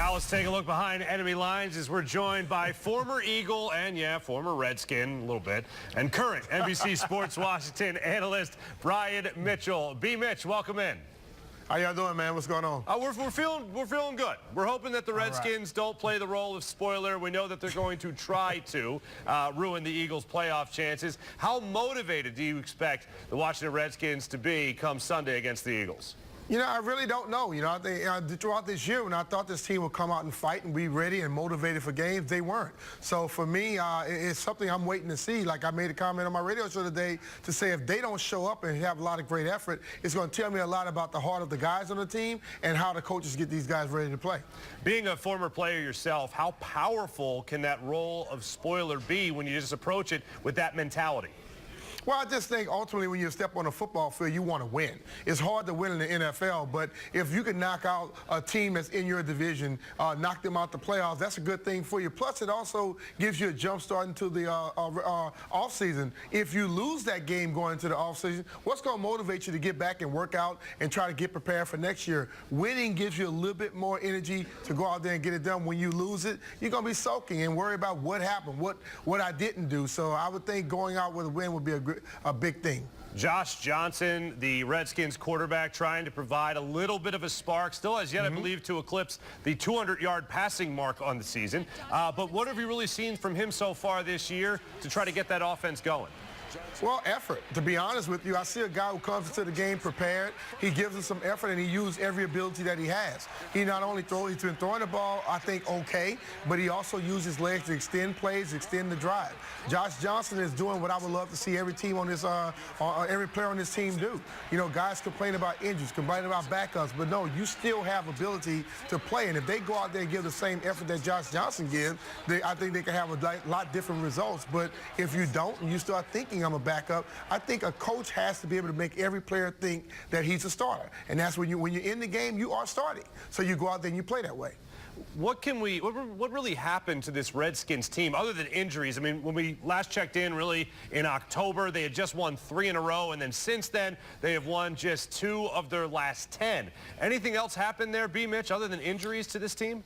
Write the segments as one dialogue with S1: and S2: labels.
S1: Now let's take a look behind enemy lines as we're joined by former Eagle and, yeah, former Redskin, a little bit, and current NBC Sports Washington analyst Brian Mitchell. B. Mitch, welcome in.
S2: How y'all doing, man? What's going on?
S1: We're feeling good. We're hoping that the Redskins don't play the role of spoiler. We know that they're going to try to ruin the Eagles' playoff chances. How motivated do you expect the Washington Redskins to be come Sunday against the Eagles?
S2: You know, I really don't know. You know, throughout this year, when I thought this team would come out and fight and be ready and motivated for games, they weren't. So for me, it's something I'm waiting to see. Like I made a comment on my radio show today to say if they don't show up and have a lot of great effort, it's going to tell me a lot about the heart of the guys on the team and how the coaches get these guys ready to play.
S1: Being a former player yourself, how powerful can that role of spoiler be when you just approach it with that mentality?
S2: Well, I just think ultimately when you step on a football field, you want to win. It's hard to win in the NFL, but if you can knock out a team that's in your division, knock them out the playoffs, that's a good thing for you. Plus, it also gives you a jump start into the offseason. If you lose that game going into the offseason, what's going to motivate you to get back and work out and try to get prepared for next year? Winning gives you a little bit more energy to go out there and get it done. When you lose it, you're going to be soaking and worry about what happened, what I didn't do. So I would think going out with a win would be a big thing.
S1: Josh Johnson, the Redskins quarterback, trying to provide a little bit of a spark. Still has yet, I believe, to eclipse the 200-yard passing mark on the season. But what have you really seen from him so far this year to try to get that offense going?
S2: Well, effort. To be honest with you, I see a guy who comes into the game prepared. He gives us some effort, and he used every ability that he has. He not only he's been throwing the ball, I think, okay, but he also used his legs to extend plays, extend the drive. Josh Johnson is doing what I would love to see every team on this, every player on this team do. You know, guys complain about injuries, complain about backups, but no, you still have ability to play. And if they go out there and give the same effort that Josh Johnson gives, I think they can have a lot different results. But if you don't, and you start thinking I'm a backup, I think a coach has to be able to make every player think that he's a starter. And that's when you're in the game, you are starting. So you go out there and you play that way.
S1: What really happened to this Redskins team other than injuries? I mean, when we last checked in really in October, they had just won 3 in a row, and then since then they have won just 2 of their last 10. Anything else happened there, B. Mitch, other than injuries to this team?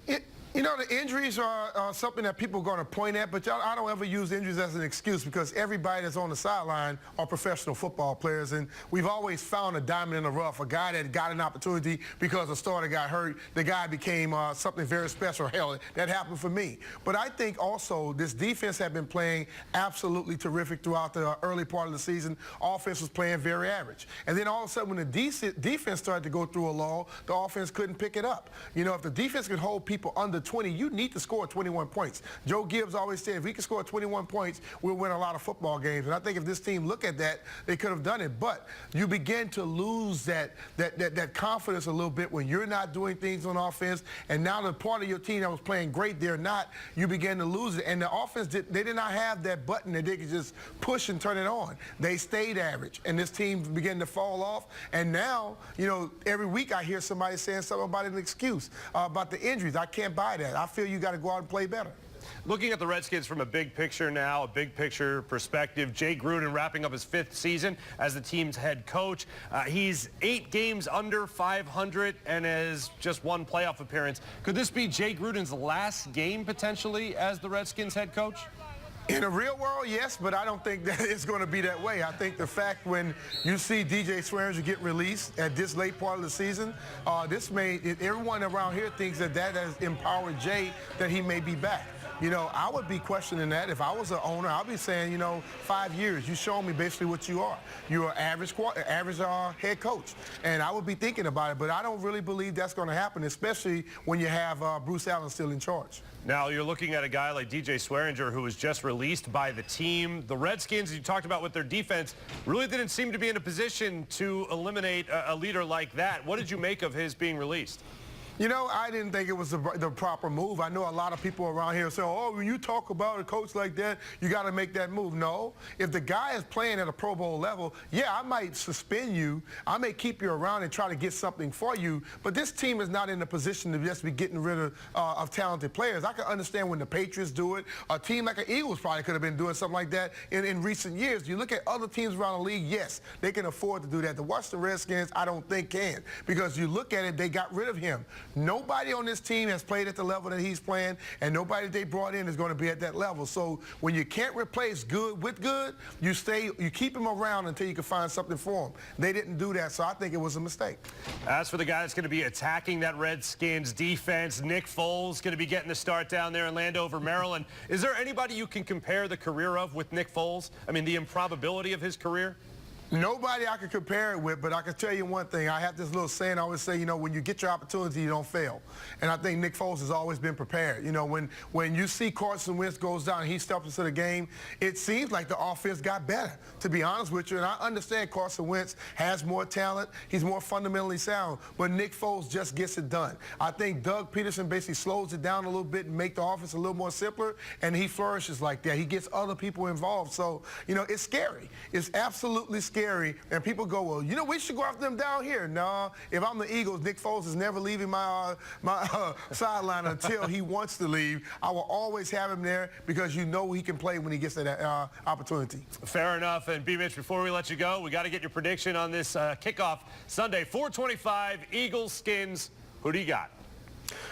S2: You know, the injuries are something that people are going to point at, but I don't ever use injuries as an excuse because everybody that's on the sideline are professional football players, and we've always found a diamond in the rough, a guy that got an opportunity because a starter got hurt. The guy became something very special. Hell, that happened for me. But I think also this defense had been playing absolutely terrific throughout the early part of the season. Offense was playing very average. And then all of a sudden when the defense started to go through a lull, the offense couldn't pick it up. You know, if the defense could hold people under 20, you need to score 21 points. Joe Gibbs always said if we can score 21 points, we'll win a lot of football games. And I think if this team look at that, they could have done it. But you begin to lose that confidence a little bit when you're not doing things on offense. And now the part of your team that was playing great, they're not. You begin to lose it. And the offense, they did not have that button that they could just push and turn it on. They stayed average. And this team began to fall off. And now, you know, every week I hear somebody saying something about an excuse about the injuries. I can't buy that. I feel you got to go out and play better.
S1: Looking at the Redskins from a big picture now, a big picture perspective, Jay Gruden wrapping up his 5th season as the team's head coach. He's 8 games under 500 and has just 1 playoff appearance. Could this be Jay Gruden's last game potentially as the Redskins head coach?
S2: In the real world, yes, but I don't think that it's going to be that way. I think the fact when you see DJ Swearinger get released at this late part of the season, this made everyone around here thinks that has empowered Jay that he may be back. You know, I would be questioning that. If I was an owner, I'd be saying, you know, 5 years, you show me basically what you are. You're an average head coach. And I would be thinking about it, but I don't really believe that's going to happen, especially when you have Bruce Allen still in charge.
S1: Now, you're looking at a guy like DJ Swearinger who was just released by the team. The Redskins, you talked about with their defense, really didn't seem to be in a position to eliminate a leader like that. What did you make of his being released?
S2: You know, I didn't think it was the proper move. I know a lot of people around here say, oh, when you talk about a coach like that, you got to make that move. No. If the guy is playing at a Pro Bowl level, yeah, I might suspend you. I may keep you around and try to get something for you. But this team is not in a position to just be getting rid of talented players. I can understand when the Patriots do it. A team like the Eagles probably could have been doing something like that in recent years. You look at other teams around the league, yes, they can afford to do that. The Washington Redskins, I don't think can. Because you look at it, they got rid of him. Nobody on this team has played at the level that he's playing, and nobody they brought in is going to be at that level. So when you can't replace good with good, you keep him around until you can find something for him. They didn't do that, so I think it was a mistake.
S1: As for the guy that's going to be attacking that Redskins defense, Nick Foles going to be getting the start down there in Landover, Maryland. Is there anybody you can compare the career of with Nick Foles? I mean, the improbability of his career?
S2: Nobody I could compare it with, but I can tell you one thing. I have this little saying I always say, when you get your opportunity, you don't fail. And I think Nick Foles has always been prepared. When you see Carson Wentz goes down and he steps into the game, it seems like the offense got better, to be honest with you. And I understand Carson Wentz has more talent. He's more fundamentally sound. But Nick Foles just gets it done. I think Doug Peterson basically slows it down a little bit and make the offense a little more simpler, and he flourishes like that. He gets other people involved. So, it's scary. It's absolutely scary. And people go, well, we should go after them down here. No, if I'm the Eagles, Nick Foles is never leaving my sideline until he wants to leave. I will always have him there because he can play when he gets that opportunity.
S1: Fair enough. And B. Mitch, before we let you go, we got to get your prediction on this kickoff Sunday, 4:25, Eagles, Skins. Who do you got?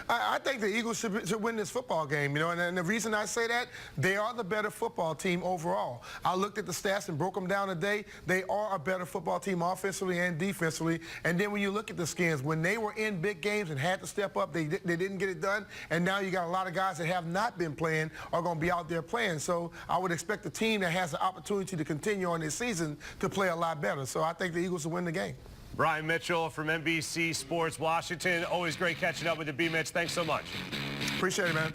S2: I think the Eagles should win this football game, and the reason I say that, they are the better football team overall. I looked at the stats and broke them down today. They are a better football team offensively and defensively. And then when you look at the Skins, when they were in big games and had to step up, they didn't get it done. And now you got a lot of guys that have not been playing are going to be out there playing. So I would expect the team that has the opportunity to continue on this season to play a lot better. So I think the Eagles will win the game.
S1: Brian Mitchell from NBC Sports Washington. Always great catching up with you, B. Mitch. Thanks so much.
S2: Appreciate it, man.